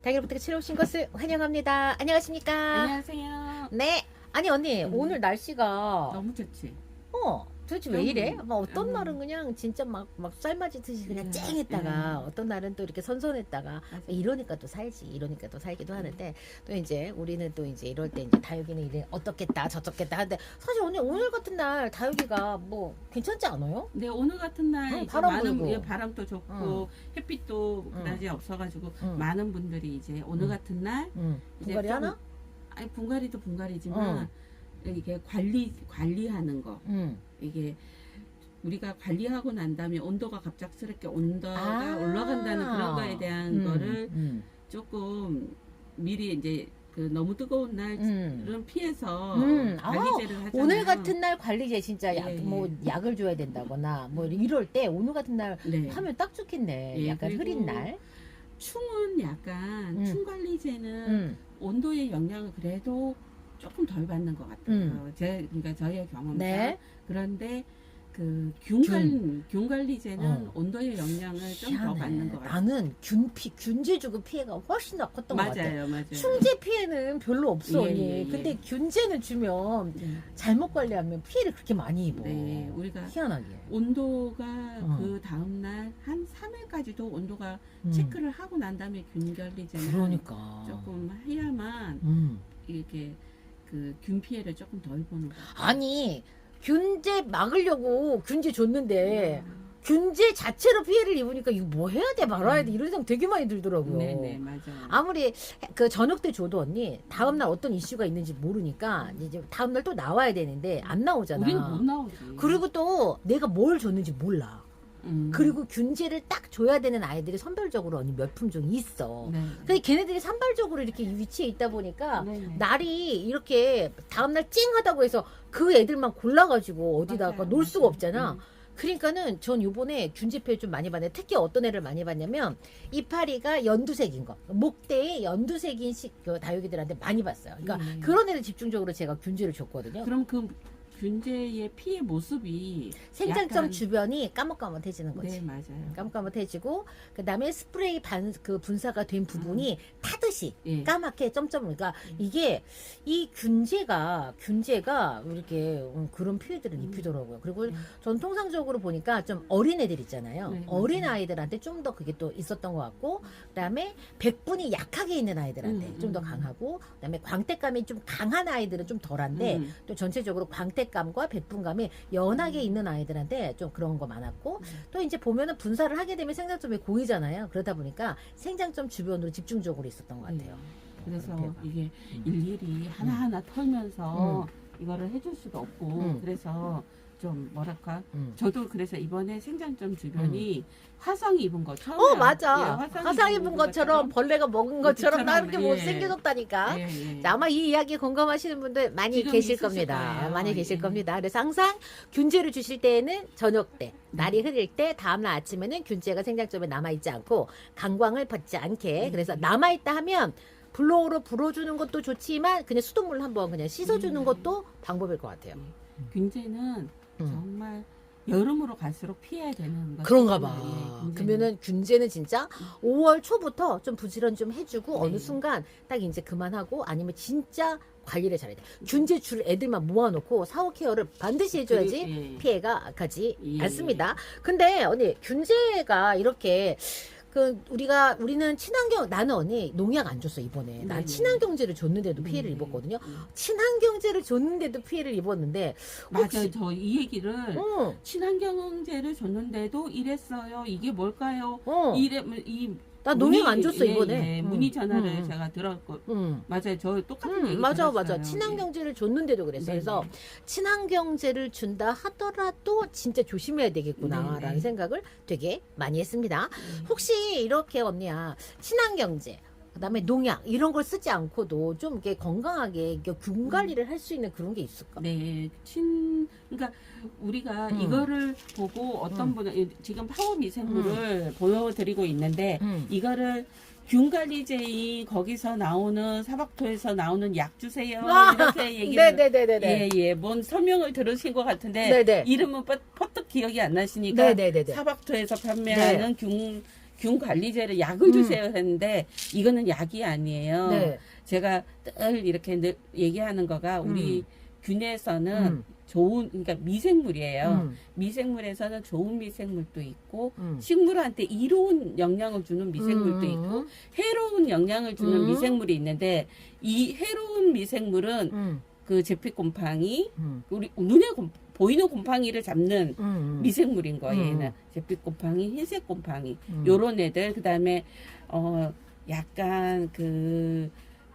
달걀부터 치러 오신 것을 환영합니다. 안녕하십니까? 안녕하세요. 네. 아니 언니 오늘 날씨가 너무 좋지. 도대체 왜 너무, 이래? 막 어떤 너무. 날은 그냥 진짜 막 쌀맞이듯이 그냥 쨍했다가 어떤 날은 또 이렇게 선선했다가 맞아. 이러니까 또 살지 이러니까 또 살기도 하는데 또 이제 우리는 또 이제 이럴 때 이제 다육이는 이래 어떻겠다 저떻겠다 하는데 사실 오늘 같은 날 다육이가 뭐 괜찮지 않아요? 근데 오늘 같은 날 응, 이제 바람 많은 불고. 바람도 좋고 응. 햇빛도 응. 그다지 없어가지고 응. 많은 분들이 이제 오늘 응. 같은 날 이제 분갈이 좀- 하나? 아니 분갈이도 분갈이지만 이게 관리하는 거 이게 우리가 관리하고 난 다음에 온도가 갑작스럽게 온도가 올라간다는 그런 거에 대한 거를 조금 미리 이제 그 너무 뜨거운 날은 피해서 관리제를 하잖아요. 오늘 같은 날 관리제 진짜 예, 뭐 약을 줘야 된다거나 뭐 이럴 때 오늘 같은 날 네. 하면 딱 좋겠네. 예, 약간 그리고 흐린 날. 충은 약간 충 관리제는 음. 온도의 영향을 그래도 조금 덜 받는 것 같아요. 그러니까 저희의 경험상. 네. 그런데 그 균. 균 관리제는 어. 온도의 영향을 좀 더 희한해. 받는 것 같아요. 나는 균제 주고 피해가 훨씬 더 컸던 것 같아. 맞아요. 충제 피해는 별로 없어 예, 언니. 예, 예. 근데 균제는 주면 네. 잘못 관리하면 피해를 그렇게 많이 입어. 네, 우리가 희한하게. 온도가 그 다음날 한 3일까지도 온도가 체크를 하고 난 다음에 균 관리제는 그러니까. 조금 해야만 이렇게 그 균 피해를 조금 덜 보는 것 같아요. 아니 균제 막으려고 균제 줬는데 균제 자체로 피해를 입으니까 이거 뭐 해야 돼 말아야 돼 이런 생각 되게 많이 들더라고요. 네네 맞아요. 아무리 그 저녁 때 줘도 언니 다음날 어떤 이슈가 있는지 모르니까 이제 다음날 또 나와야 되는데 안 나오잖아. 우리는 못 나오지. 그리고 또 내가 뭘 줬는지 몰라. 음. 그리고 균제를 딱 줘야 되는 아이들이 선별적으로 언니 몇 품종 있어. 네. 근데 걔네들이 산발적으로 이렇게 위치해 있다 보니까 네네. 날이 이렇게 다음날 찡하다고 해서 그 애들만 골라가지고 어디다가 맞아요, 놓을 수가 맞아요. 없잖아. 그러니까는 전 요번에 균제 피해 좀 많이 봤는데 특히 어떤 애를 많이 봤냐면 이파리가 연두색인 거 목대에 연두색인 그 다육이들한테 많이 봤어요. 그러니까 그런 애들 집중적으로 제가 균제를 줬거든요. 그럼 그 균제의 피해 모습이 생장점 약간- 주변이 까뭇까뭇해지는 거지. 네 맞아요. 까뭇까뭇해지고 그다음에 스프레이 그 분사가 된 부분이 타듯이 예. 까맣게 점점 그러니까 이게 이 균제가 이렇게 그런 피해들을 입히더라고요. 그리고 전 통상적으로 보니까 좀 어린 애들 있잖아요. 네, 어린 맞아요. 아이들한테 좀 더 그게 또 있었던 것 같고 그다음에 백분이 약하게 있는 아이들한테 좀 더 강하고 그다음에 광택감이 좀 강한 아이들은 좀 덜한데 또 전체적으로 광택감과 백분감이 연하게 있는 아이들한테 좀 그런 거 많았고 또 이제 보면은 분사를 하게 되면 생장점이 고이잖아요. 그러다 보니까 생장점 주변으로 집중적으로 있었던 것 같아요. 그래서 그렇게. 이게 일일이 하나하나 털면서 이거를 해줄 수도 없고 그래서 좀 뭐랄까 저도 그래서 이번에 생장점 주변이 화상 입은 것처럼 맞아. 예, 화상 입은 것처럼 벌레가 먹은 것처럼 나 이렇게 예. 못생겨졌다니까. 예, 예. 자, 아마 이 이야기 공감하시는 분들 많이 지금 계실 있으실 겁니다. 거예요. 많이 계실 예. 겁니다. 그래서 항상 균제를 주실 때에는 저녁 때, 날이 흐릴 때, 다음날 아침에는 균제가 생장점에 남아있지 않고 강광을 받지 않게. 그래서 남아있다 하면 블로우로 불어주는 것도 좋지만 그냥 수돗물로 한번 그냥 씻어주는 것도 방법일 것 같아요. 균제는 정말 여름으로 갈수록 피해야 되는 것 그런가 봐. 같아요. 예, 균제는. 그러면은 균제는 진짜 5월 초부터 좀 부지런 좀 해주고 네. 어느 순간 딱 이제 그만하고 아니면 진짜 관리를 잘해야 돼. 균제 줄 애들만 모아놓고 사후 케어를 반드시 해줘야지 예. 피해가 가지 예. 않습니다. 근데 언니 균제가 이렇게 우리는 친환경 나는 언니 농약 안 줬어 이번에. 난 네네. 친환경제를 줬는데도 피해를 입었거든요. 친환경제를 줬는데도 피해를 입었는데 맞아요. 저 이 얘기를 어, 친환경제를 줬는데도 이랬어요. 이게 뭘까요? 어. 나 문의- 농약 안 줬어 이번에. 예, 문의 전화를 음. 제가 들었고 응. 맞아요. 저 똑같은 얘기 맞아. 들었어요. 친환경제를 줬는데도 그랬어. 네네. 그래서 친환경제를 준다 하더라도 진짜 조심해야 되겠구나라는 네네. 생각을 되게 많이 했습니다. 혹시 이렇게 언니야 친환경제 그다음에 농약 이런 걸 쓰지 않고도 좀 이렇게 건강하게 이렇게 균 관리를 할 수 있는 그런 게 있을까? 네, 그러니까 우리가 이거를 보고 어떤 분은 지금 파워 미생물을 보여드리고 있는데 이거를 균관리제이 거기서 나오는 사박토에서 나오는 약 주세요 이렇게 얘기를 네네네네. 예, 뭔 설명을 들으신 것 같은데 네네. 이름은 퍼뜩 기억이 안 나시니까 네네네네. 사박토에서 판매하는 균 관리제를 약을 주세요 했는데 이거는 약이 아니에요. 네. 제가 늘 이렇게 늘 얘기하는 거가 우리 균에서는 음. 좋은 그러니까 미생물이에요. 미생물에서는 좋은 미생물도 있고 음. 식물한테 이로운 영향을 주는 미생물도 있고 해로운 영향을 주는 미생물이 있는데 이 해로운 미생물은 그 제피곰팡이 우리 눈에 보이는 곰팡이를 잡는 미생물인 거예요. 얘는 제피곰팡이, 흰색곰팡이 요런 애들 그다음에 약간 그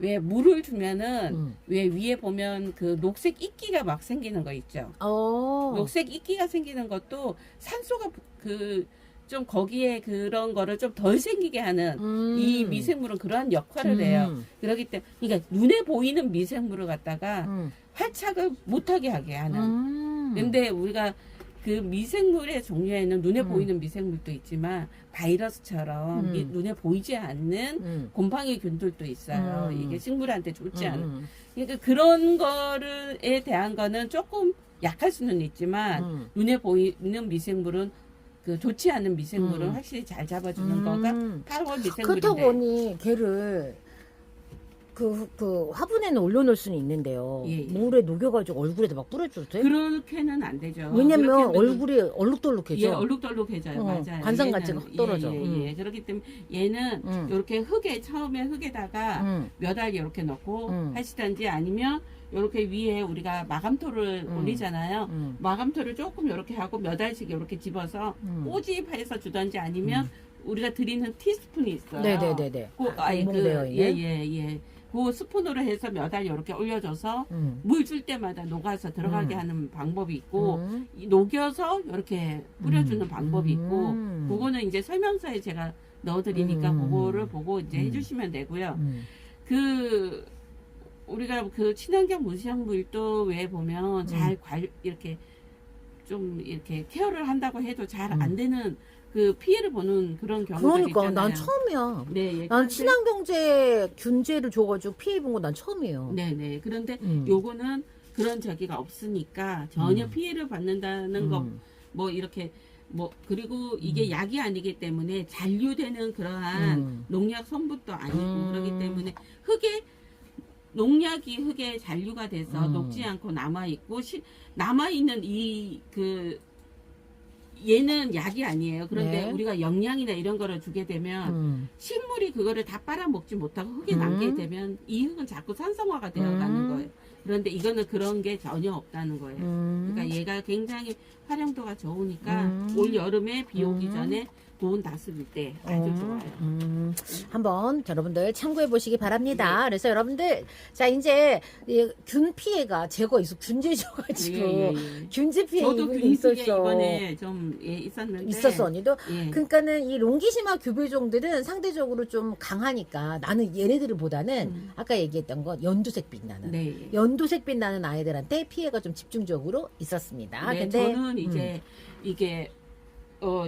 왜 물을 주면은 왜 위에 보면 그 녹색 이끼가 막 생기는 거 있죠. 녹색 이끼가 생기는 것도 산소가 그 좀 거기에 그런 거를 좀 덜 생기게 하는 이 미생물은 그러한 역할을 해요. 그렇기 때문에 그러니까 눈에 보이는 미생물을 갖다가 활착을 못하게 하게 하는. 근데 우리가 그 미생물의 종류에는 눈에 보이는 미생물도 있지만 바이러스처럼 눈에 보이지 않는 곰팡이 균들도 있어요. 이게 식물한테 좋지 않은. 그러니까 그런 거에 대한 거는 조금 약할 수는 있지만 눈에 보이는 미생물은 그 좋지 않은 미생물은 확실히 잘 잡아주는 거가 8월 미생물인데. 그렇다고 언니 걔를 그 화분에는 올려놓을 수는 있는데요. 예. 물에 녹여가지고 얼굴에다 막 뿌려줘도 돼? 그렇게는 안 되죠. 왜냐면 그렇게 하면은 얼굴이 얼룩덜룩해져. 예, 얼룩덜룩해져요. 맞아요. 관상같이 확 떨어져. 예. 그렇기 때문에 얘는 이렇게 흙에 처음에 흙에다가 몇 알 이렇게 넣고 하시든지 아니면 이렇게 위에 우리가 마감토를 올리잖아요. 마감토를 조금 이렇게 하고 몇 알씩 이렇게 집어서 꼬집해서 주든지 아니면 우리가 드리는 티스푼이 있어요. 네네네네. 예. 그 스푼으로 해서 몇 알 이렇게 올려줘서 물 줄 때마다 녹아서 들어가게 하는 방법이 있고 녹여서 이렇게 뿌려주는 방법이 있고 그거는 이제 설명서에 제가 넣어드리니까 그거를 보고 이제 해주시면 되고요. 그 우리가 그 친환경 무시작물도 왜 보면 잘 이렇게 좀 이렇게 케어를 한다고 해도 잘 안 되는 그 피해를 보는 그런 경우가 있잖아요. 그러니까 난 처음이야. 네, 난 친환경제 균제를 줘가지고 피해 본 거 난 처음이에요. 네네. 그런데 요거는 그런 저기가 없으니까 전혀 피해를 받는다는 거 뭐 이렇게 뭐 그리고 이게 약이 아니기 때문에 잔류되는 그러한 농약 성분도 아니고 그렇기 때문에 농약이 흙에 잔류가 돼서 녹지 않고 남아 있고 남아 있는 얘는 약이 아니에요. 그런데 네. 우리가 영양이나 이런 거를 주게 되면 식물이 그거를 다 빨아먹지 못하고 흙에 남게 되면 이 흙은 자꾸 산성화가 되어가는 거예요. 그런데 이거는 그런 게 전혀 없다는 거예요. 그러니까 얘가 굉장히 활용도가 좋으니까 올 여름에 비 오기 전에 고온 다스릴 때 아주 좋아요. 한번 여러분들 참고해 보시기 바랍니다. 그래서 여러분들 자 이제 균 피해가 균제 줘가지고 균제 피해 저도 이번에 균 피해 있었어. 이번에 좀 있었는데 있었어 언니도. 예. 그러니까는 이 롱기시마 교배종들은 상대적으로 좀 강하니까 나는 얘네들보다는 아까 얘기했던 건 연두색빛 나는 네. 연두색빛 나는 아이들한테 피해가 좀 집중적으로 있었습니다. 네, 근데 저는 이제 이게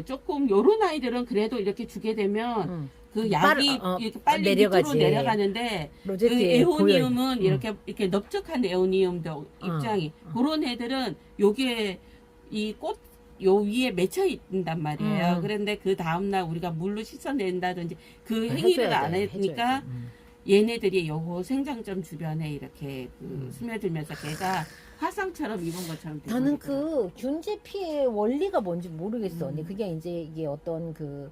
조금 요런 아이들은 그래도 이렇게 주게 되면 그 약이 이렇게 빨리 내려가지. 밑으로 내려가는데 그 로제트에 에오니움은 이렇게 넓적한 에오니움도 입장이 그런 애들은 요게 이 꽃 요 위에 맺혀 있단 말이에요. 그런데 그 다음날 우리가 물로 씻어낸다든지 그 행위를 안 하니까 얘네들이 요거 생장점 주변에 이렇게 스며들면서 걔가 화상처럼 입은 것처럼 나는 돼버리더라고요. 그 균제 피해 원리가 뭔지 모르겠어 언니. 그게 이제 이게 어떤 그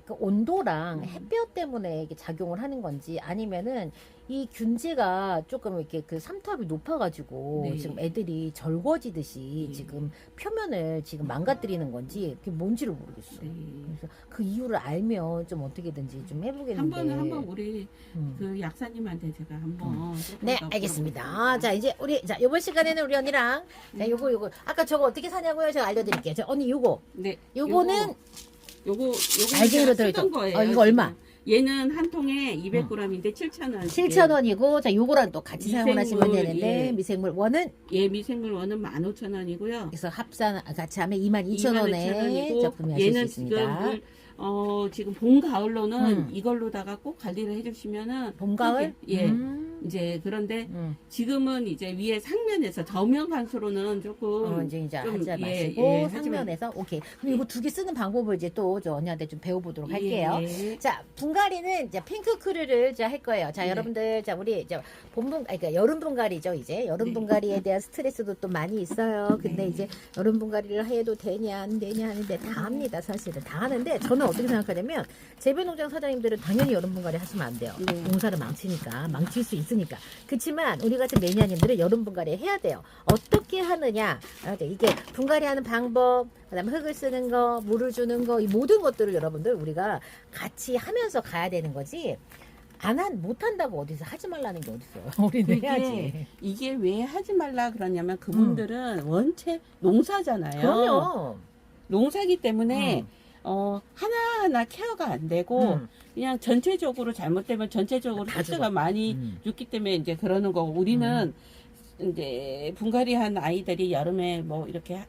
온도랑 햇볕 때문에 이게 작용을 하는 건지 아니면은 이 균제가 조금 이렇게 그 삼투압이 높아가지고 네. 지금 애들이 절거지듯이 네. 지금 표면을 지금 망가뜨리는 건지 그게 뭔지를 모르겠어. 네. 그래서 그 이유를 알면 좀 어떻게든지 좀 해보겠는데. 한번 우리 그 약사님한테 제가 한번 네, 조금 더 알겠습니다. 물어보겠습니다. 자, 이제 이번 시간에는 우리 언니랑 자, 요거 아까 저거 어떻게 사냐고요? 제가 알려드릴게요. 언니 요거 네, 요거는 요거 알갱이로 제가 들어있죠? 쓰던 거예요. 이거 얼마? 얘는 한 통에 200g인데 7,000원. 7,000원이고 자 요거랑 또 같이 사용을 하시면 미생물, 되는데 예. 미생물 원은 예, 미생물 원은 15,000원이고요. 그래서 합산 같이 하면 22,000원에 자 구매하실 수 얘는 있습니다. 지금 봄 가을로는 이걸로다가 꼭 관리를 해주시면은 봄 가을? 예. 이제 그런데 지금은 이제 위에 상면에서 저면 간수로는 조금 이제 좀, 하지 예, 마시고 예, 상면에서 오케이. 그럼 이거 두 개 쓰는 방법을 이제 또 저 언니한테 좀 배워보도록 할게요. 예. 자, 분갈이는 이제 핑크 크루를 이제 할 거예요. 자, 네. 여러분들, 자, 우리 이제 그러니까 여름 분갈이죠, 이제. 여름 네. 분갈이에 대한 스트레스도 또 많이 있어요. 근데 네. 이제 여름 분갈이를 해도 되냐, 안 되냐 하는데 다 합니다, 사실은. 다 하는데 저는 어떻게 생각하냐면 재배농장 사장님들은 당연히 여름 분갈이 하시면 안 돼요. 네. 농사를 망치니까, 망칠 수 있으니까. 그렇지만 우리 같은 매니아님들은 여름 분갈이 해야 돼요. 어떻게 하느냐. 이게 분갈이 하는 방법, 그다음에 흙을 쓰는 거, 물을 주는 거, 이 모든 것들을 여러분들 우리가 같이 하면서 가야 되는 거지. 못한다고 어디서 하지 말라는 게 어딨어요. 우리는 해야지. 이게 왜 하지 말라 그러냐면 그분들은 원체 농사잖아요. 그럼요. 농사기 때문에 하나하나 케어가 안 되고 그냥 전체적으로 잘못되면 전체적으로 다 스트레스가 많이 죽기 때문에 이제 그러는 거고 우리는 이제 분갈이한 아이들이 여름에 뭐 이렇게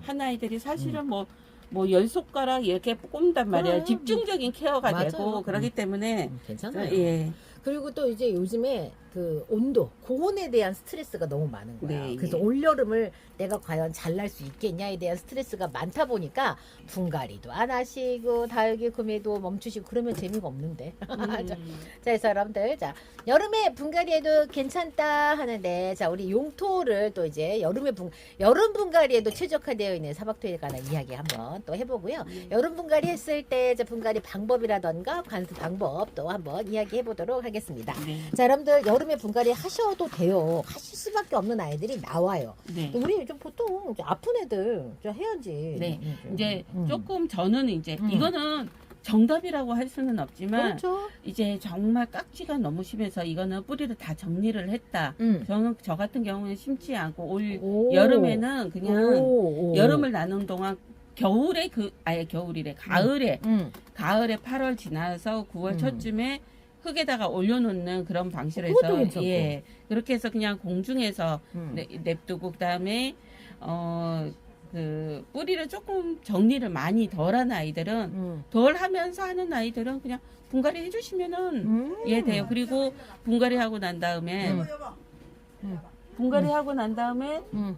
한 아이들이 사실은 뭐 10손가락 이렇게 꼽는단 말이에요. 그럼. 집중적인 케어가 맞아요. 되고 그렇기 때문에 괜찮아요. 예. 그리고 또 이제 요즘에 그 온도, 고온에 대한 스트레스가 너무 많은 거야. 네, 그래서 예. 올여름을 내가 과연 잘 날 수 있겠냐에 대한 스트레스가 많다 보니까 분갈이도 안 하시고 다육이 구매도 멈추시고 그러면 재미가 없는데. 자, 그래서 여러분들, 자, 여름에 분갈이해도 괜찮다 하는데, 자, 우리 용토를 또 이제 여름 분갈이에도 최적화되어 있는 사막토에 관한 이야기 한번 또 해보고요. 여름 분갈이 했을 때 이제 분갈이 방법이라던가 관수 방법 또 한번 이야기해 보도록 하겠습니다. 네. 자, 여러분들 여름에 분갈이 하셔도 돼요. 하실 수밖에 없는 아이들이 나와요. 네. 우리 좀 보통 이제 아픈 애들 좀 해야지. 네. 이제 조금 저는 이제 이거는 정답이라고 할 수는 없지만 그렇죠. 이제 정말 깍지가 너무 심해서 이거는 뿌리를 다 정리를 했다. 저는 저 같은 경우는 심지 않고 올 오. 여름에는 그냥 오. 여름을 나눈 동안 겨울에 겨울이래 가을에 8월 지나서 9월 초쯤에 흙에다가 올려놓는 그런 방식으로 그것도 해서 괜찮고. 예 그렇게 해서 그냥 공중에서 냅두고 그다음에 그 뿌리를 조금 정리를 많이 덜한 아이들은 덜 하면서 하는 아이들은 그냥 분갈이 해주시면은 예 돼요. 그리고 분갈이 하고 난 다음에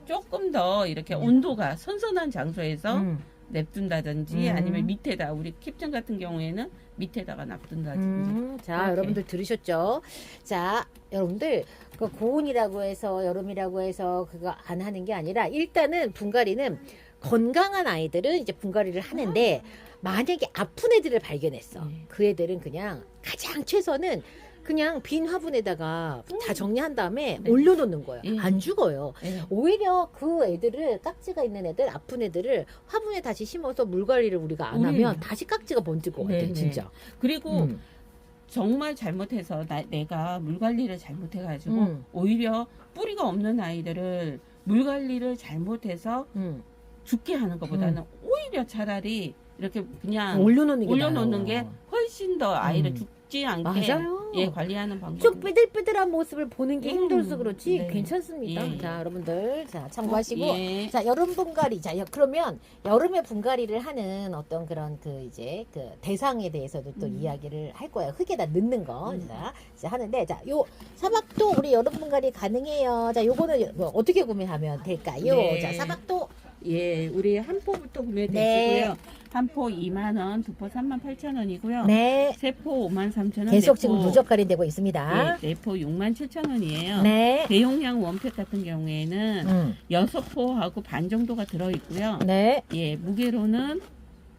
조금 더 이렇게 온도가 선선한 장소에서 냅둔다든지 아니면 밑에다 우리 캡틴 같은 경우에는 밑에다가 놔둔다든지. 자, 그렇게. 여러분들 들으셨죠? 자, 여러분들 그 고온이라고 해서 여름이라고 해서 그거 안 하는 게 아니라 일단은 분갈이는 건강한 아이들은 이제 분갈이를 하는데 만약에 아픈 애들을 발견했어. 그 애들은 그냥 가장 최선은 그냥 빈 화분에다가 다 정리한 다음에 올려놓는 거예요. 예. 안 죽어요. 예. 오히려 그 애들을 깍지가 있는 애들, 아픈 애들을 화분에 다시 심어서 물 관리를 우리가 안 하면 다시 깍지가 번질 것 같아요. 네, 진짜. 그리고 정말 잘못해서 내가 물 관리를 잘못해가지고 오히려 뿌리가 없는 아이들을 물 관리를 잘못해서 죽게 하는 것보다는 오히려 차라리 이렇게 그냥 올려놓는 게 게 훨씬 더 아이를 죽지 않게 맞아요. 예, 관리하는 방법. 쭉 삐들삐들한 모습을 보는 게 힘들어서 그렇지 네. 괜찮습니다. 예. 자, 여러분들 자 참고하시고 예. 자 여름 분갈이 자 그러면 여름에 분갈이를 하는 어떤 그런 그 이제 그 대상에 대해서도 또 이야기를 할 거예요. 흙에다 넣는 거 자, 이제 하는데 자 요 사막도 우리 여름 분갈이 가능해요. 자 요거는 뭐 어떻게 구매하면 될까요? 네. 자 사막도 예, 우리 한 포부터 구매되시고요. 네. 한 포 2만 원, 두 포 38,000원이고요. 네 세 포 53,000원. 계속 지금 누적 할인되고 있습니다. 네, 네포 67,000원이에요. 네. 대용량 원팩 같은 경우에는 6포하고 반 정도가 들어있고요. 네. 예, 무게로는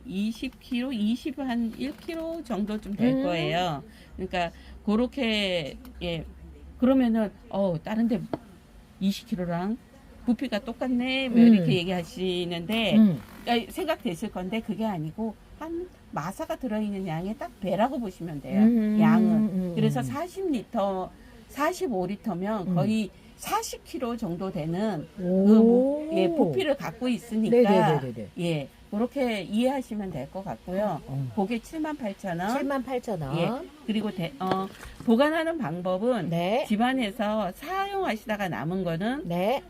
20kg, 20한 1kg 정도쯤 될 거예요. 그러니까 그렇게 예 그러면은 다른 데 20kg랑 부피가 똑같네 뭐 이렇게 얘기하시는데 생각되실 건데 그게 아니고 한 마사가 들어있는 양의 딱 배라고 보시면 돼요. 양은 그래서 40리터 45리터면 거의 40kg 정도 되는 예, 부피를 갖고 있으니까 네네네네. 예 그렇게 이해하시면 될 것 같고요. 그게 78,000원. 78,000원. 예, 그리고 보관하는 방법은 네. 집안에서 사용하시다가 남은 거는 네.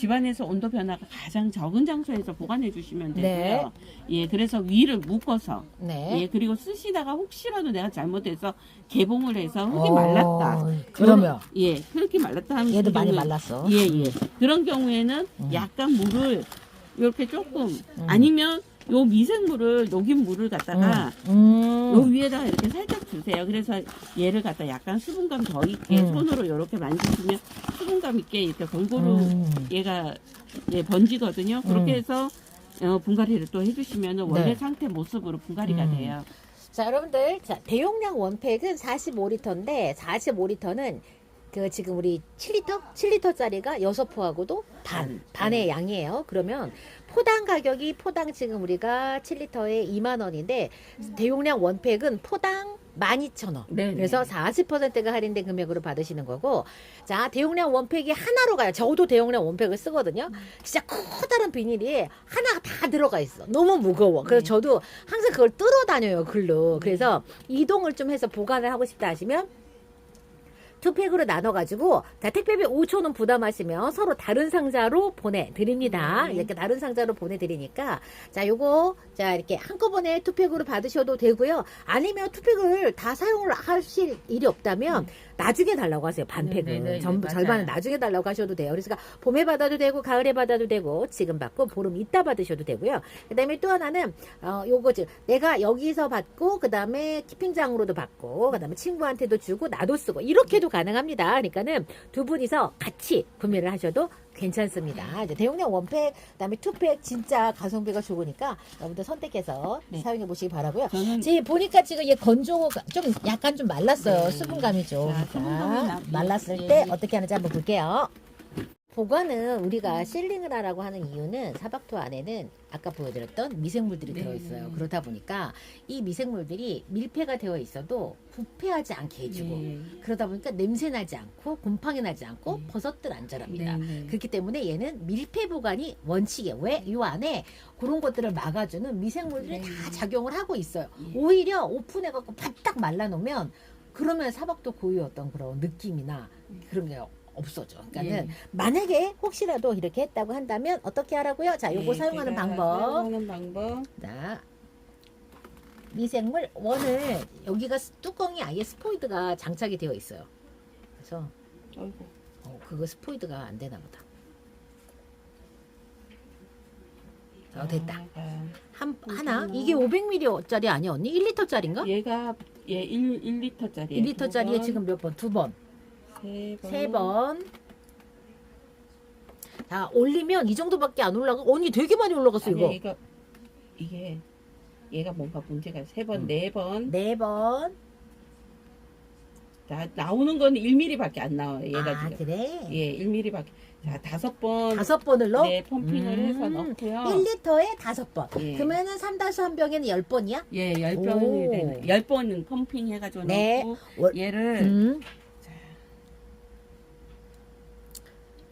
집안에서 온도 변화가 가장 적은 장소에서 보관해 주시면 되고요. 네. 예, 그래서 위를 묶어서 네. 예, 그리고 쓰시다가 혹시라도 내가 잘못해서 개봉을 해서 흙이 말랐다. 그러면 예, 흙이 말랐다 하면 얘도 그 많이 경우에- 말랐어. 예, 예. 그런 경우에는 약간 물을 이렇게 조금 아니면 요 미생물을 녹인 물을 갖다가 요 위에다가 이렇게 살짝 주세요. 그래서 얘를 갖다 약간 수분감 더 있게 손으로 이렇게 만지시면 수분감 있게 이렇게 골고루 얘가 예, 번지거든요. 그렇게 해서 분갈이를 또 해주시면 원래 네. 상태 모습으로 분갈이가 돼요. 자, 여러분들, 자, 대용량 원팩은 45리터인데 45리터는 그 지금 우리 7리터? 7리터짜리가 6포하고도 반의 양이에요. 그러면 포당 가격이 포당 지금 우리가 7리터에 2만 원인데 대용량 원팩은 포당 12,000원. 네, 그래서 40%가 할인된 금액으로 받으시는 거고, 자, 대용량 원팩이 하나로 가요. 저도 대용량 원팩을 쓰거든요. 진짜 커다란 비닐이 하나가 다 들어가 있어. 너무 무거워. 그래서 네. 저도 항상 그걸 뚫어 다녀요, 글로. 그래서 이동을 좀 해서 보관을 하고 싶다 하시면 투팩으로 나눠가지고, 자, 택배비 5,000원 부담하시면 서로 다른 상자로 보내드립니다. 이렇게 다른 상자로 보내드리니까, 자, 요거, 자, 이렇게 한꺼번에 투팩으로 받으셔도 되고요. 아니면 투팩을 다 사용을 하실 일이 없다면, 나중에 달라고 하세요, 반팩을. 네네네, 전부, 맞아요. 절반은 나중에 달라고 하셔도 돼요. 그래서 봄에 받아도 되고, 가을에 받아도 되고, 지금 받고, 보름 있다 받으셔도 되고요. 그 다음에 또 하나는, 요거, 내가 여기서 받고, 그 다음에 키핑장으로도 받고, 그 다음에 친구한테도 주고, 나도 쓰고, 이렇게도 가능합니다. 그러니까는 두 분이서 같이 구매를 하셔도 괜찮습니다. 이제 대용량 원팩, 그다음에 투팩 진짜 가성비가 좋으니까 여러분들 선택해서 네. 사용해 보시기 바라고요. 저는 지금 보니까 지금 얘 건조가 좀 약간 좀 말랐어요. 수분감이 좀. 자, 수분감이 자, 나- 말랐을 예, 때 예. 어떻게 하는지 한번 볼게요. 보관은 우리가 실링을 하라고 하는 이유는 사박토 안에는 아까 보여드렸던 미생물들이 네. 들어있어요. 그러다 보니까 이 미생물들이 밀폐가 되어 있어도 부패하지 않게 해주고 예. 그러다 보니까 냄새 나지 않고 곰팡이 나지 않고 네. 버섯들 안 자랍니다. 네. 그렇기 때문에 얘는 밀폐 보관이 원칙이에요. 왜? 이 안에 그런 것들을 막아주는 미생물들이 네. 다 작용을 하고 있어요. 예. 오히려 오픈해갖고 바짝 말라놓으면 그러면 사박토 고유의 어떤 그런 느낌이나 그런 게 없어져. 그러니까는 예. 만약에 혹시라도 이렇게 했다고 한다면 어떻게 하라고요? 자, 요거 예, 사용하는 제가 방법. 사용하는 방법. 자, 미생물 원을 여기가 뚜껑이 아예 스포이드가 장착이 되어 있어요. 그래서 어이구. 그거 스포이드가 안 되나 보다. 됐다. 하나? 이게 500ml짜리 아니야 언니? 1리터짜리인가? 얘가 예 1리터짜리. 1리터짜리에 지금 몇 번? 2번. 세 3번. 자, 올리면 이 정도밖에 안 올라가. 언니 되게 많이 올라갔어, 아니, 이거. 이게 얘가 뭔가 문제가 3번, 4번. 4번. 자, 나오는 건 1mm밖에 안 나와요. 얘가 아, 지금. 그래? 예, 1mm밖에. 자, 5번. 5번을 넣어? 네, 펌핑을 해서 넣고요. 1리터에 5번. 예. 그러면은 3-1 병에는 10번이야? 예, 오. 10병이 되는. 10번은 펌핑 해가지고 네. 넣고 얘를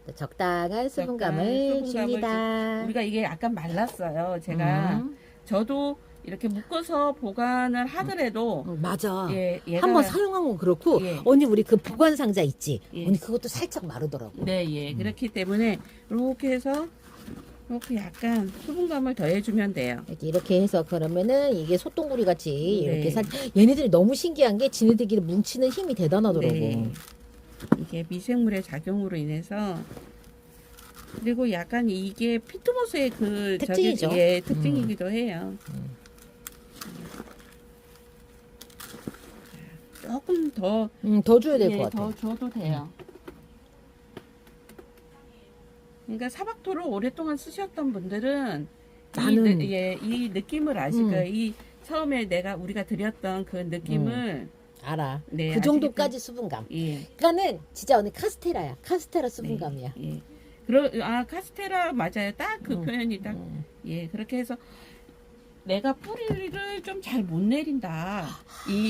자, 적당한 수분감을 수분감을 줍니다. 우리가 이게 약간 말랐어요. 제가 저도 이렇게 묶어서 보관을 하더라도 맞아. 예, 얘가 한번 사용한 건 그렇고 예. 언니 우리 그 보관 상자 있지? 예. 언니 그것도 살짝 마르더라고. 네, 예. 그렇기 때문에 이렇게 해서 이렇게 약간 수분감을 더해주면 돼요. 이렇게 해서 그러면은 이게 소똥구리 같이 네. 이렇게 얘네들이 너무 신기한 게 지네들끼리 뭉치는 힘이 대단하더라고. 네. 이게 미생물의 작용으로 인해서 그리고 약간 이게 피트모스의 그 특징이죠. 예, 특징이기도 해요. 조금 더 더 줘야 될 것 예, 같아. 더 줘도 돼요. 그러니까 사박토를 오랫동안 쓰셨던 분들은 나는- 이 느낌을 아실 거예요. 이 처음에 우리가 드렸던 그 느낌을 알아. 네, 그 정도까지 수분감. 예. 그러니까는 진짜 언니 카스테라야. 카스테라 수분감이야. 예. 카스테라 맞아요. 딱 그 표현이 딱. 예. 그렇게 해서 내가 뿌리를 좀 잘 못 내린다.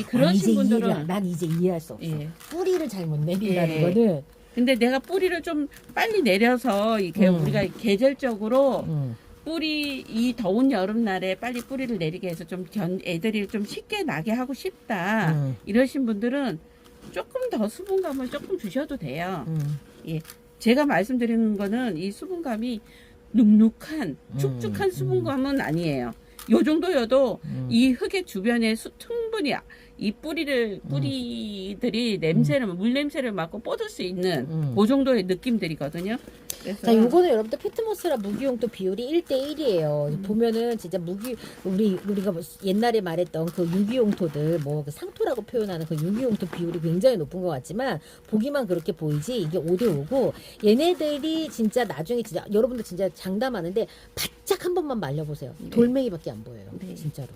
그러신 분들은 난 이제 이해할 수 없어. 예. 뿌리를 잘 못 내린다는 예. 거는 근데 내가 뿌리를 좀 빨리 내려서 이렇게 우리가 계절적으로 뿌리 이 더운 여름날에 빨리 뿌리를 내리게 해서 좀 애들이 좀 쉽게 나게 하고 싶다. 이러신 분들은 조금 더 수분감을 조금 주셔도 돼요. 예. 제가 말씀드리는 거는 이 수분감이 눅눅한 축축한 수분감은 아니에요. 요 정도여도 이 흙의 주변에 충분히 이 뿌리들이 냄새를 물 냄새를 맡고 뻗을 수 있는 그 정도의 느낌들이거든요. 그래서 자, 요거는 여러분들 피트모스랑 무기용토 비율이 1대1이에요. 보면은 진짜 우리가 뭐 옛날에 말했던 그 유기용토들 뭐 그 상토라고 표현하는 그 유기용토 비율이 굉장히 높은 것 같지만 보기만 그렇게 보이지 이게 5대5고 얘네들이 진짜 나중에 진짜 여러분들 진짜 장담하는데 바짝 한 번만 말려보세요. 네. 돌멩이밖에 안 보여요. 네. 진짜로.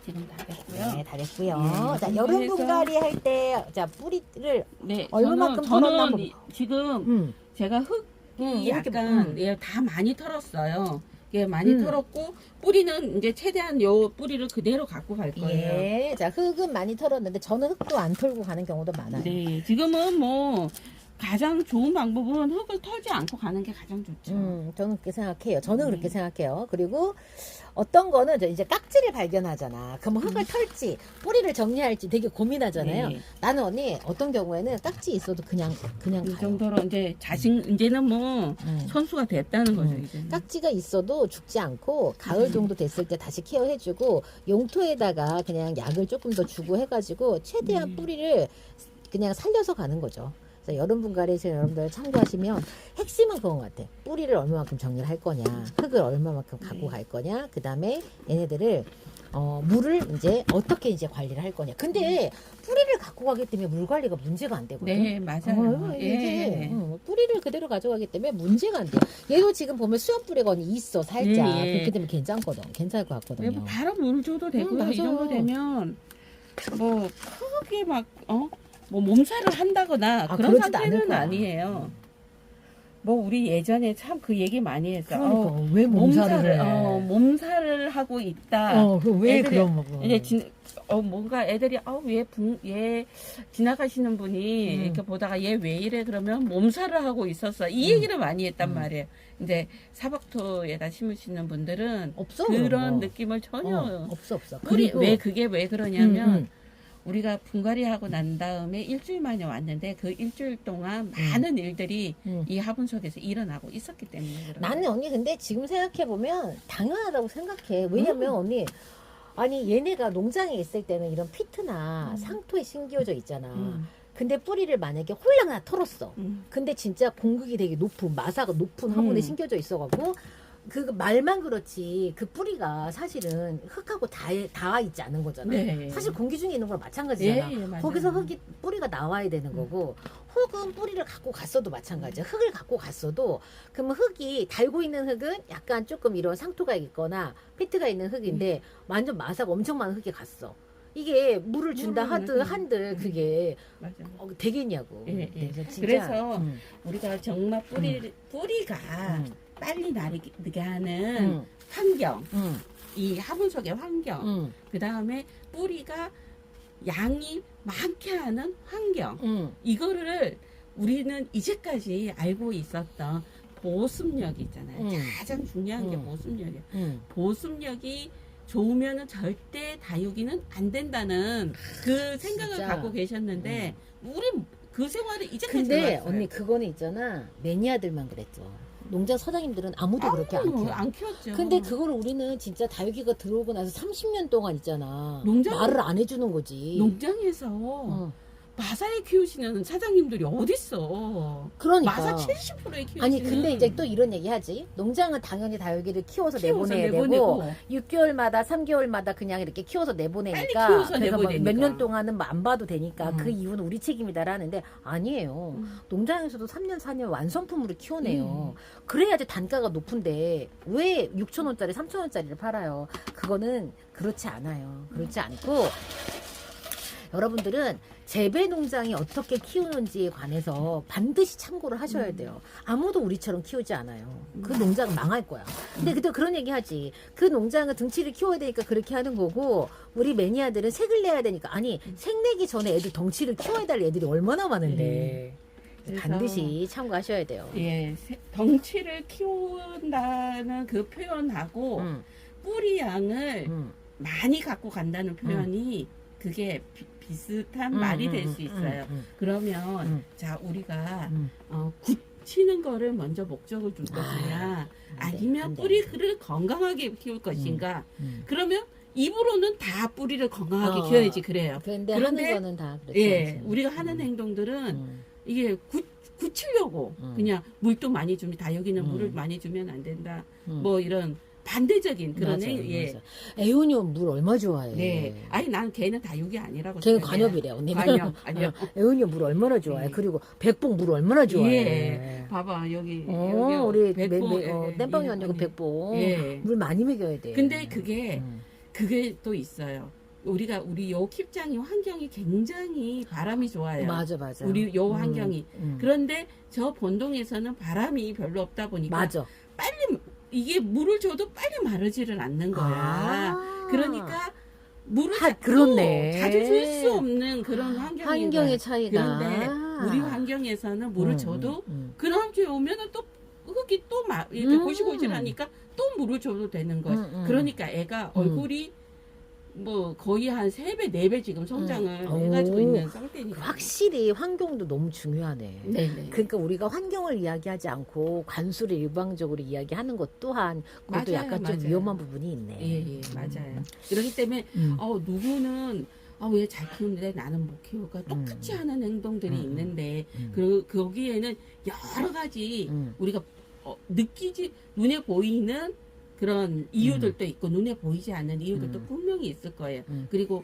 지금 다 됐고요. 네, 다 됐고요. 네, 자, 여름 해서- 분갈이 할 때, 자, 뿌리를 네, 얼마만큼 털었나 한번 지금 제가 흙이 이렇게, 약간 예, 다 많이 털었어요. 예, 많이 털었고 뿌리는 이제 최대한 요 뿌리를 그대로 갖고 갈 거예요. 예. 자, 흙은 많이 털었는데 저는 흙도 안 털고 가는 경우도 많아요. 네, 지금은 뭐 가장 좋은 방법은 흙을 털지 않고 가는 게 가장 좋죠. 저는 그렇게 생각해요. 저는 그렇게 생각해요. 그리고 어떤 거는 이제 깍지를 발견하잖아. 그럼 흙을 털지, 뿌리를 정리할지 되게 고민하잖아요. 네. 나는 언니 어떤 경우에는 깍지 있어도 그냥 이 가요. 정도로 이제 이제는 뭐 선수가 됐다는 거죠. 이제는. 깍지가 있어도 죽지 않고 가을 정도 됐을 때 다시 케어해주고 용토에다가 그냥 약을 조금 더 주고 해가지고 최대한 뿌리를 그냥 살려서 가는 거죠. 그래서 여름 분갈이 지금 여러분들 참고하시면 핵심은 그건 것 같아. 뿌리를 얼마만큼 정리를 할 거냐, 흙을 얼마만큼 갖고 갈 거냐, 그 다음에 얘네들을 물을 이제 어떻게 이제 관리를 할 거냐. 근데 뿌리를 갖고 가기 때문에 물 관리가 문제가 안 되거든. 네, 맞아요. 이게 예. 뿌리를 그대로 가져가기 때문에 문제가 안 돼. 얘도 지금 보면 수염 뿌리가 언니 있어 살짝. 예, 예. 그렇게 되면 괜찮거든. 괜찮을 것 같거든요. 뭐 바로 물 줘도 되고요. 맞아요. 이 정도 되면 뭐 크게 막 뭐 몸살을 한다거나 그런 그러지도 않을 상태는 거야. 아니에요. 뭐 우리 예전에 참 그 얘기 많이 했어. 그러니까 왜 몸살을 해? 몸살을 하고 있다. 왜 애들이- 그런 거? 이제 뭔가 애들이 얘 지나가시는 분이 이렇게 보다가 얘 왜 이래 그러면 몸살을 하고 있었어. 이 얘기를 많이 했단 말이에요. 이제 사박토에다 심으시는 분들은 없어 그런 느낌을 전혀 없어. 그게 왜 그러냐면 우리가 분갈이 하고 난 다음에 일주일 만에 왔는데 그 일주일 동안 많은 일들이 이 화분 속에서 일어나고 있었기 때문에 그래요. 나는 언니 근데 지금 생각해 보면 당연하다고 생각해. 왜냐면 언니 아니 얘네가 농장에 있을 때는 이런 피트나 상토에 심겨져 있잖아. 근데 뿌리를 만약에 홀랑 다 털었어. 근데 진짜 공극이 되게 높은 마사가 높은 화분에 심겨져 있어가지고 그 말만 그렇지 그 뿌리가 사실은 흙하고 닿아 있지 않은 거잖아. 네. 사실 공기 중에 있는 거랑 마찬가지잖아. 예, 맞아요. 거기서 뿌리가 나와야 되는 거고 흙은 뿌리를 갖고 갔어도 마찬가지야. 흙을 갖고 갔어도 그러면 흙이 달고 있는 흙은 약간 조금 이런 상토가 있거나 피트가 있는 흙인데 완전 마사가 엄청 많은 흙이 갔어. 이게 물을 준다 한들 그게 맞아요. 되겠냐고. 예, 예. 진짜, 그래서 우리가 정말 뿌리가 빨리 나르게 하는 환경, 이 화분 속의 환경, 그 다음에 뿌리가 양이 많게 하는 환경, 이거를 우리는 이제까지 알고 있었던 보습력이 있잖아요. 가장 중요한 게 보습력이에요. 보습력이 좋으면은 절대 다육이는 안 된다는 그 생각을 진짜. 갖고 계셨는데 우린 그 생활을 이제까지 근데 해왔어요. 언니 그거는 있잖아 매니아들만 그랬죠. 농장 사장님들은 아무도 그렇게 안 키워. 안 키웠죠. 근데 그거를 우리는 진짜 다육이가 들어오고 나서 30년 동안 있잖아. 농장- 말을 안 해주는 거지. 농장에서 마사에 키우시는 사장님들이 어딨어. 그러니까. 마사 70%에 키우시는. 아니 근데 이제 또 이런 얘기 하지. 농장은 당연히 다육이를 키워서 내보내야 되고 내보내고 6개월마다 3개월마다 그냥 이렇게 키워서 내보내니까 빨리 키워서 그러니까 내보내니까. 몇 년 동안은 뭐 안 봐도 되니까 그 이유는 우리 책임이다라는데 아니에요. 농장에서도 3년 4년 완성품으로 키워내요. 그래야지 단가가 높은데 왜 6,000원짜리 3,000원짜리를 팔아요. 그거는 그렇지 않아요. 그렇지 않고 여러분들은 재배 농장이 어떻게 키우는지에 관해서 반드시 참고를 하셔야 돼요. 아무도 우리처럼 키우지 않아요. 그 농장은 망할 거야. 근데 그때 그런 얘기 하지. 그 농장은 등치를 키워야 되니까 그렇게 하는 거고 우리 매니아들은 색을 내야 되니까 아니 색 내기 전에 애들 덩치를 키워야 될 애들이 얼마나 많은데 그래서- 반드시 참고하셔야 돼요. 예, 덩치를 키운다는 그 표현하고 뿌리 양을 많이 갖고 간다는 표현이 그게 비슷한 말이 될 수 있어요. 그러면 음. 자 우리가 음. 굳히는 거를 먼저 목적을 둘 것이냐 안 돼, 아니면 안 돼, 뿌리를 건강하게 키울 것인가 음. 그러면 입으로는 다 뿌리를 건강하게 어. 키워야지 그래요. 그런데 그런데 하는 거는 다 그렇지 예, 않지. 우리가 하는 행동들은 이게 굳히려고 음. 그냥 물도 많이 주면 다육이는 음. 물을 많이 주면 안 된다. 음. 뭐 이런 반대적인 그런 맞아, 예. 맞아. 애훈이 물 얼마 좋아해. 네. 아니 난 걔는 다육이 아니라고. 걔는 생각해요. 관엽이래 언니는. 관엽. 애훈이 물 얼마나 좋아해. 예. 그리고 백봉 물 얼마나 좋아해. 예. 봐봐 여기 우리 백봉, 땜빵이 예, 언니가 언니. 백봉 예. 물 많이 먹여야 돼. 근데 그게 음. 또 있어요. 우리 요 킵장이 환경이 굉장히 바람이 좋아요. 맞아. 우리 요 환경이. 음. 그런데 저 본동에서는 바람이 별로 없다 보니까 맞아. 빨리 이게 물을 줘도 빨리 마르지를 않는 거야. 그러니까 물을 그렇네. 자주 줄 수 없는 그런 환경인 거야. 환경의 차이가. 그런데 우리 환경에서는 물을 줘도 그 다음 주에 오면은 또 흙이 또 이렇게 고시고시하니까 또 물을 줘도 되는 거야. 그러니까 애가 얼굴이 뭐 거의 한 3배, 4배 지금 성장을 해가지고 오. 있는 상태니까. 확실히 환경도 너무 중요하네. 네네. 그러니까 우리가 환경을 이야기하지 않고 관수를 일방적으로 이야기하는 것 또한 그것도 맞아요, 약간 좀 맞아요. 위험한 부분이 있네. 예, 맞아요. 그렇기 때문에 누구는 왜 잘 키우는데 나는 못 키울까? 똑같이 하는 행동들이 있는데 거기에는 여러 가지 우리가 눈에 보이는 그런 이유들도 있고 눈에 보이지 않는 이유들도 분명히 있을 거예요. 그리고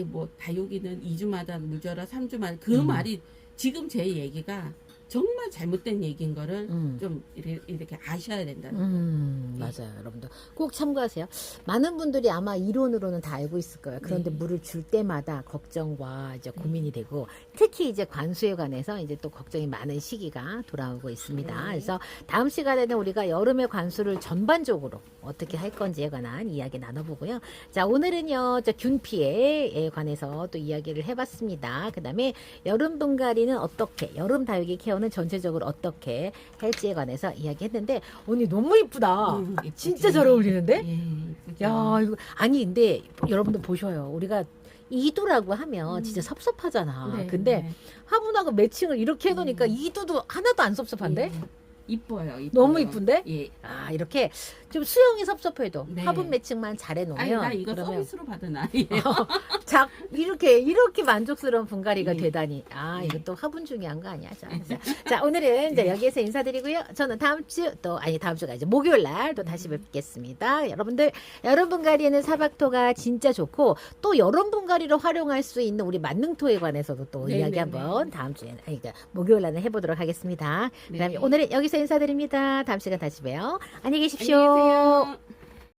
뭐 다육이는 2주마다 물 줘라 3주마다 그 말이 지금 제 얘기가 정말 잘못된 얘기인 거를 좀 이렇게 아셔야 된다는 맞아요. 여러분들 꼭 참고하세요. 많은 분들이 아마 이론으로는 다 알고 있을 거예요. 그런데 네. 물을 줄 때마다 걱정과 이제 고민이 되고 특히 이제 관수에 관해서 이제 또 걱정이 많은 시기가 돌아오고 있습니다. 네. 그래서 다음 시간에는 우리가 여름의 관수를 전반적으로 어떻게 할 건지에 관한 이야기 나눠보고요. 자, 오늘은요, 균 피해에 관해서 또 이야기를 해봤습니다. 그 다음에 여름 분갈이는 어떻게, 여름 다육이 케어는 전체적으로 어떻게 할지에 관해서 이야기했는데, 언니 너무 이쁘다. 이쁘지. 진짜 잘 어울리는데? 예, 이쁘죠. 야, 이거, 아니, 근데 여러분들 보셔요. 우리가 이두라고 하면 진짜 섭섭하잖아. 네, 근데 네. 화분하고 매칭을 이렇게 해놓으니까 이두도 하나도 안 섭섭한데? 예. 이뻐요. 너무 이쁜데? 예. 아, 이렇게 좀 수영이 섭섭해도 네. 화분 매칭만 잘 해놓으면 아니 나 이거 그러면 서비스로 받은 아이예요. 이렇게 만족스러운 분갈이가 예. 되다니. 아, 이것도 화분 중요한 거 아니야. 자, 오늘은 이제 여기에서 인사드리고요. 저는 다음 주가 이제 목요일 날 또 다시 뵙겠습니다. 여러분들, 여름 분갈이에는 사박토가 진짜 좋고 또 여름 분갈이로 활용할 수 있는 우리 만능토에 관해서도 또 네, 이야기 네, 한번 다음 주에 그러니까 목요일 날은 해보도록 하겠습니다. 네. 그다음에 오늘은 여기서 인사드립니다. 다음 시간 다시 봬요. 안녕히 계십시오. 안녕히 계세요.